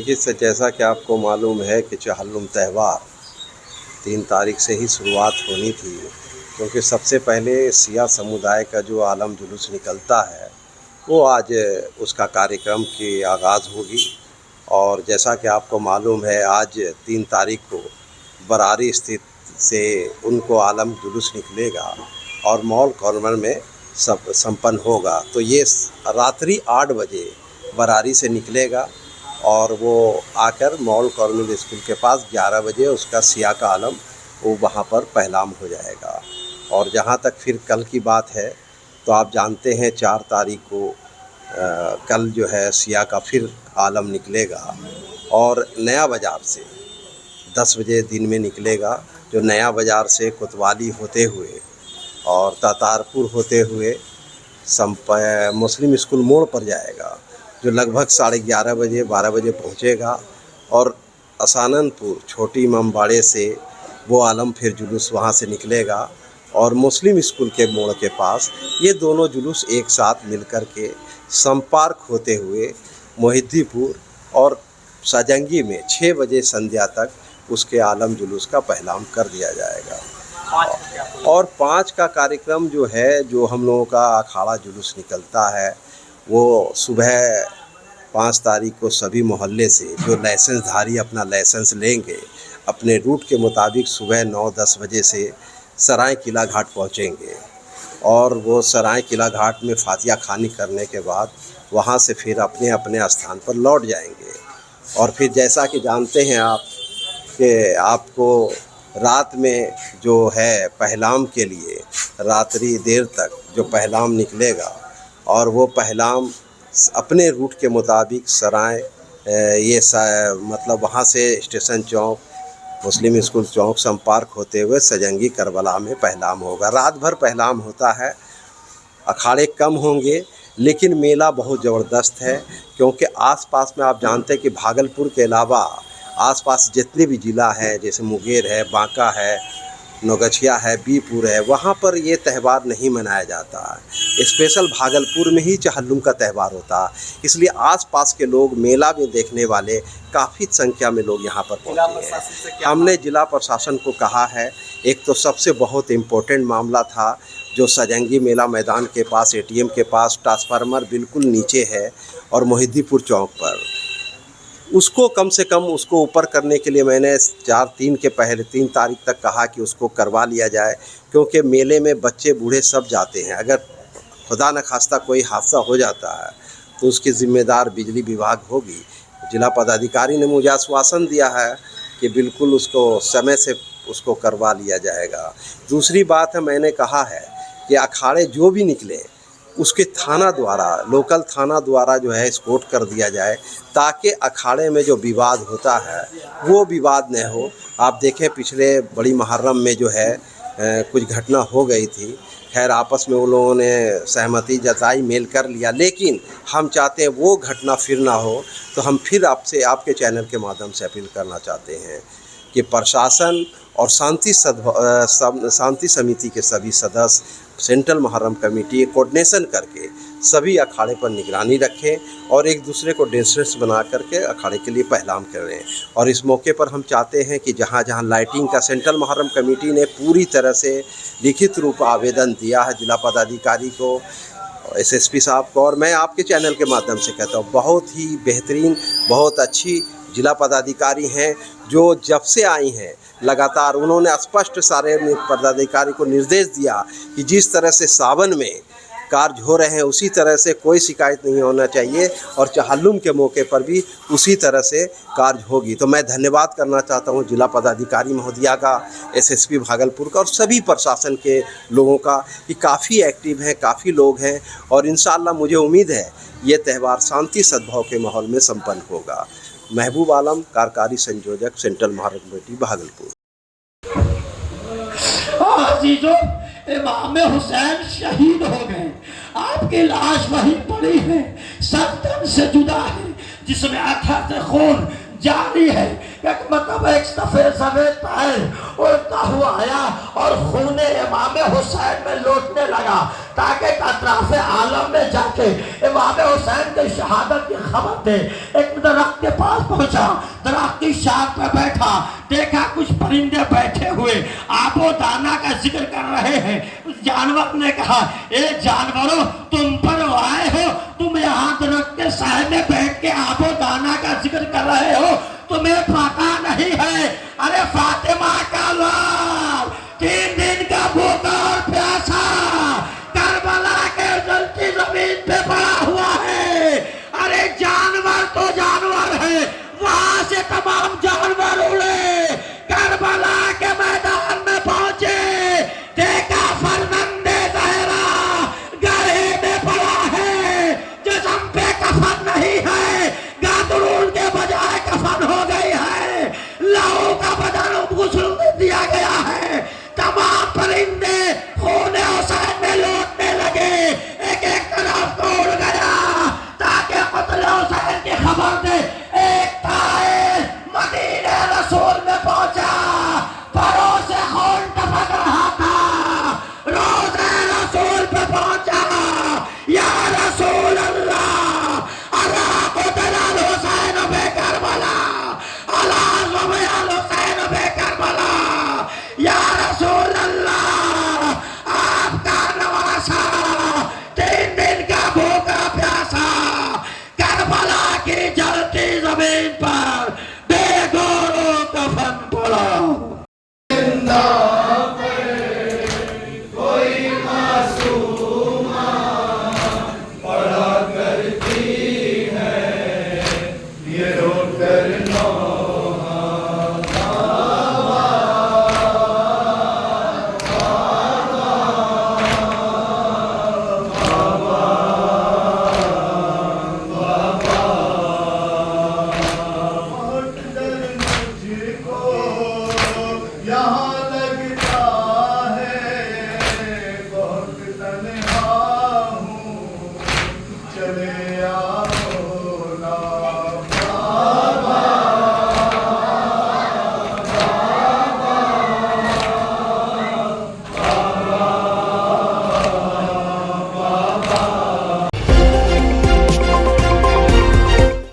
देखिए जैसा कि आपको मालूम है कि चहल्लुम त्यौहार 3 तारीख से ही शुरुआत होनी थी, क्योंकि सबसे पहले सिया समुदाय का जो आलम जुलूस निकलता है वो आज उसका कार्यक्रम की आगाज़ होगी। और जैसा कि आपको मालूम है आज 3 तारीख को बरारी स्थित से उनको आलम जुलूस निकलेगा और मॉल कॉर्नर में सब संपन्न होगा। तो ये रात्रि 8 बजे बरारी से निकलेगा और वो आकर मॉल कॉर्नर स्कूल के पास 11 बजे उसका सिया का आलम वो वहाँ पर पहलाम हो जाएगा। और जहाँ तक फिर कल की बात है तो आप जानते हैं 4 तारीख को कल जो है सिया का फिर आलम निकलेगा और नया बाज़ार से 10 बजे दिन में निकलेगा, जो नया बाज़ार से कोतवाली होते हुए और तातारपुर होते हुए मुस्लिम स्कूल मोड़ पर जाएगा, जो लगभग 11:30 बजे 12 बजे पहुँचेगा। और असाननपुर छोटी इमामबाड़े से वो आलम फिर जुलूस वहाँ से निकलेगा और मुस्लिम स्कूल के मोड़ के पास ये दोनों जुलूस एक साथ मिलकर के संपर्क होते हुए मोहिद्दीपुर और सजंगी में 6 बजे संध्या तक उसके आलम जुलूस का पहलाम कर दिया जाएगा। और 5 का कार्यक्रम जो है, जो हम लोगों का अखाड़ा जुलूस निकलता है, वो सुबह 5 तारीख को सभी मोहल्ले से जो लाइसेंसधारी अपना लाइसेंस लेंगे अपने रूट के मुताबिक सुबह 9-10 बजे से सराय किला घाट पहुँचेंगे और वो सराय किला घाट में फातिहा खानी करने के बाद वहाँ से फिर अपने अपने स्थान पर लौट जाएंगे। और फिर जैसा कि जानते हैं आप कि आपको रात में जो है पहलाम के लिए रात्रि देर तक जो पहलाम निकलेगा और वो पहलाम अपने रूट के मुताबिक सराय मतलब वहाँ से स्टेशन चौक मुस्लिम स्कूल चौक संपर्क होते हुए सजंगी करबला में पहलाम होगा। रात भर पहलाम होता है, अखाड़े कम होंगे लेकिन मेला बहुत ज़बरदस्त है, क्योंकि आसपास में आप जानते हैं कि भागलपुर के अलावा आसपास जितने भी ज़िला है जैसे मुंगेर है, बांका है, नौगछिया है, बीपुर है, वहाँ पर ये त्यौहार नहीं मनाया जाता है। स्पेशल भागलपुर में ही चहल्लुम का त्यौहार होता है, इसलिए आसपास के लोग मेला में देखने वाले काफ़ी संख्या में लोग यहाँ पर पहुँचे हैं। हमने जिला प्रशासन को कहा है, एक तो सबसे बहुत इम्पोर्टेंट मामला था जो सजंगी मेला मैदान के पास ATM के पास ट्रांसफार्मर बिल्कुल नीचे है और मोहिद्दीपुर चौक पर, उसको कम से कम उसको ऊपर करने के लिए मैंने 3 तारीख तक कहा कि उसको करवा लिया जाए, क्योंकि मेले में बच्चे बूढ़े सब जाते हैं। अगर खुदा न खास्ता कोई हादसा हो जाता है तो उसकी ज़िम्मेदार बिजली विभाग होगी। जिला पदाधिकारी ने मुझे आश्वासन दिया है कि बिल्कुल उसको समय से उसको करवा लिया जाएगा। दूसरी बात है, मैंने कहा है कि अखाड़े जो भी निकले उसके थाना द्वारा, लोकल थाना द्वारा जो है स्कोट कर दिया जाए, ताकि अखाड़े में जो विवाद होता है वो विवाद न हो। आप देखें पिछले बड़ी मुहर्रम में जो है कुछ घटना हो गई थी, खैर आपस में वो लोगों ने सहमति जताई, मेल कर लिया, लेकिन हम चाहते हैं वो घटना फिर ना हो। तो हम फिर आपसे आपके चैनल के माध्यम से अपील करना चाहते हैं कि प्रशासन और शांति समिति के सभी सदस्य सेंट्रल मुहर्रम कमेटी कोऑर्डिनेशन करके सभी अखाड़े पर निगरानी रखें और एक दूसरे को डेंसर्स बना करके अखाड़े के लिए पहलाम करें। और इस मौके पर हम चाहते हैं कि जहां जहां लाइटिंग का सेंट्रल मुहर्रम कमेटी ने पूरी तरह से लिखित रूप आवेदन दिया है जिला पदाधिकारी को, SSP साहब को, और मैं आपके चैनल के माध्यम से कहता हूँ बहुत ही बेहतरीन, बहुत अच्छी जिला पदाधिकारी हैं जो जब से आई हैं लगातार उन्होंने स्पष्ट सारे पदाधिकारी को निर्देश दिया कि जिस तरह से सावन में कार्य हो रहे हैं उसी तरह से कोई शिकायत नहीं होना चाहिए और चहल्लुम के मौके पर भी उसी तरह से कार्य होगी। तो मैं धन्यवाद करना चाहता हूं जिला पदाधिकारी महोदया का, SSP भागलपुर का और सभी प्रशासन के लोगों का कि काफ़ी एक्टिव हैं, काफ़ी लोग हैं और इंशाअल्लाह मुझे उम्मीद है ये त्यौहार शांति सद्भाव के माहौल में संपन्न होगा। महबूब आलम, कार्यकारी संयोजक, सेंट्रल मुहर्रम कमेटी, भागलपुर। इमाम हुसैन शहीद हो गए, आपकी लाश वहीं पड़ी है, सत्तन से जुदा है, जिसमें अथर से खून जारी है। एक मतलब एक सफेद सफेद पैर उड़ता हुआ आया और खूने इमाम हुसैन में लौटने लगा, ताकि अतराफ आलम में जाके इमाम हुसैन की शहादत की खबर दे। एक दरख्त के पास पहुंचा, दरख्त की शाख पर बैठा, देखा कुछ परिंदे बैठे हुए आबो दाना का जिक्र कर रहे हैं। उस जानवर ने कहा, ए जानवरों, तुम पर आए हो, तुम यहाँ दरख्त के साए में बैठ के आबो दाना का जिक्र कर रहे हो, तुम्हें पता नहीं है अरे फातिमा का लाल 3 दिन का भूखा और प्यासा करबला के जलती जमीन पे पड़ा हुआ है। अरे जानवर तो जानवर है, वहां से तमाम जानवर उड़े, करबला के मैदान में पहुंचे, देखा फर्जंदे ज़हरा गड्ढे में पड़ा है, जिस्म पे कफन नहीं है, गादरून के बजाय कफन हो गई है, लहू का बदन गुस्ल दिया गया है। तमाम परिंदे खूने हुसैन में लौटने लगे, एक एक तरफ को उड़ गया ताकि कत्ल हुसैन की खबर दे। एक ताइर मदीने रसूल में पहुंचा, परों से खून टपक रहा था, रोज़े रसूल पे पहुंचा, या रसूल अल्लाह अला क़ुतल हुसैन बे करबला, अला ज़ुबैर हुसैन बे करबला, या रसूल अल्लाह आपका नवासा 3 दिन का भूखा प्यासा करबला की जलती जमीन पर बेगौरों कफन पड़ा। यहाँ